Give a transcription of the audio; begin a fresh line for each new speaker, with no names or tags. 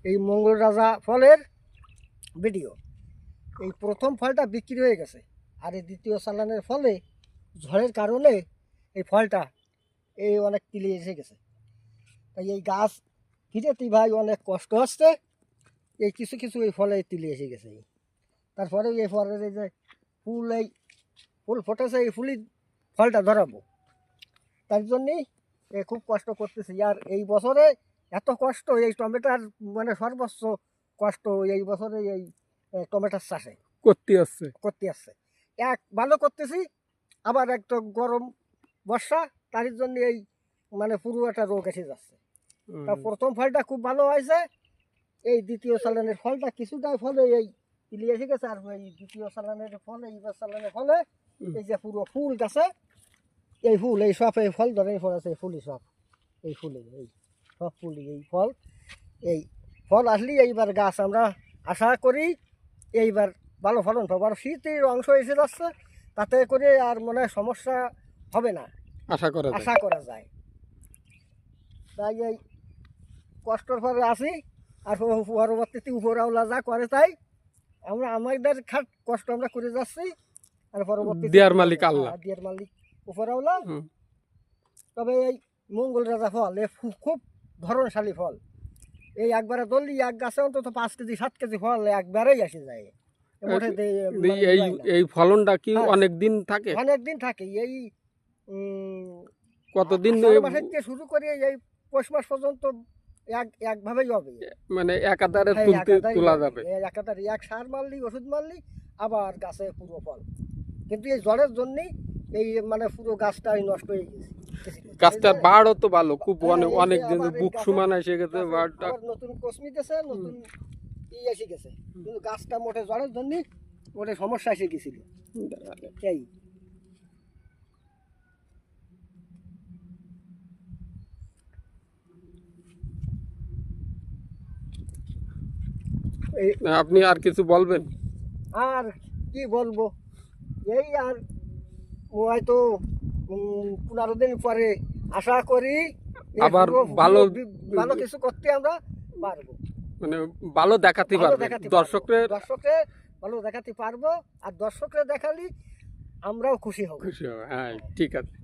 এই মঙ্গল রাজা ফলের ভিডিও। এই প্রথম ফলটা বিক্রি হয়ে গেছে, আর এই দ্বিতীয় চালানের ফলে ঝড়ের কারণে এই ফলটা এই অনেক তিলে এসে গেছে। তাই এই গাছ ঘিরেতে ভাই অনেক কষ্ট হচ্ছে। এই কিছু কিছু এই ফলে তিলে এসে গেছে। তারপরে এই ফলের এই যে ফুল ফুটেছে, এই ফুলই ফলটা ধরাবো, তার জন্যেই খুব কষ্ট করতেছি। আর এই বছরে এত কষ্ট, এই টমেটোর মানে সর্বোচ্চ কষ্ট এই বছরে এই টমেটোর চাষে করতে আসছে। এক ভালো করতেছি, আবার একটা গরম বর্ষা, তার জন্য এই মানে পুরো একটা রোগ এসে যাচ্ছে। তা প্রথম ফলটা খুব ভালো হয়েছে, এই দ্বিতীয় চালানের ফলটা কিছুটাই ফলে এই তিলি এসে গেছে। আর এই দ্বিতীয় চালানের ফলে এইবার চালানের ফলে এই যে পুরো ফুল গাছে এই ফুল এই সব এই ফল ধরে ফল আছে, এই ফুলই সব এই ফুলে এই সব ফুলই এই ফল আসলেই এইবার গাছ আমরা আশা করি এইবার ভালো ফলন পাবো। আর শীতের অংশ এসে যাচ্ছে, তাতে করে আর মনে হয় সমস্যা হবে না আশা করা যায়। তাই এই কষ্টর পরে আসি, আর পরবর্তীতে উপরওয়ালা যা করে তাই আমরা আমাদের কষ্ট আমরা করে যাচ্ছি, আর পরবর্তী
দেয়ার মালিক আল্লাহ,
দেয়ার মালিক উপরওয়ালা। তবে এই মঙ্গল রাজা ফল এ খুব ধরনশালী ফল। এই একবারে ধরলি এক গাছে অন্তত 5 কেজি 7 কেজি ফল একবারেই আসে যায়।
এই ফলনটা কি অনেক দিন থাকে?
অনেক দিন থাকে। এই
কতদিন
মাসে শুরু করে এই পৌষ মাস পর্যন্ত একভাবেই হবে,
মানে একাধারে তোলা যাবে।
একাধারে এক সার মারলি ওষুধ মারলি আবার গাছে পুরো ফল। কিন্তু এই জ্বরের জন্যই এই মানে পুরো গাছটাই নষ্ট হয়ে গেছে।
গাছটার বাড়ও তো ভালো, খুব অনেক দিন বুক সমান এসে গেছে, বাড়টা
নতুন কসমি গেছে, নতুন এসে গেছে। কিন্তু গাছটা মোটে জ্বরের জন্যই মোটে সমস্যা এসে গেছিল।
আপনি আর কিছু বলবেন?
আর কি বলবো, এই আর হয়তো 15 দিন পরে আশা করি
আবার ভালো
কিছু করতে আমরা পারবো,
মানে ভালো দেখাতে পারবো দর্শকদের
ভালো দেখাতে পারবো। আর দর্শকরা দেখালি আমরাও খুশি হব।
হ্যাঁ, ঠিক আছে।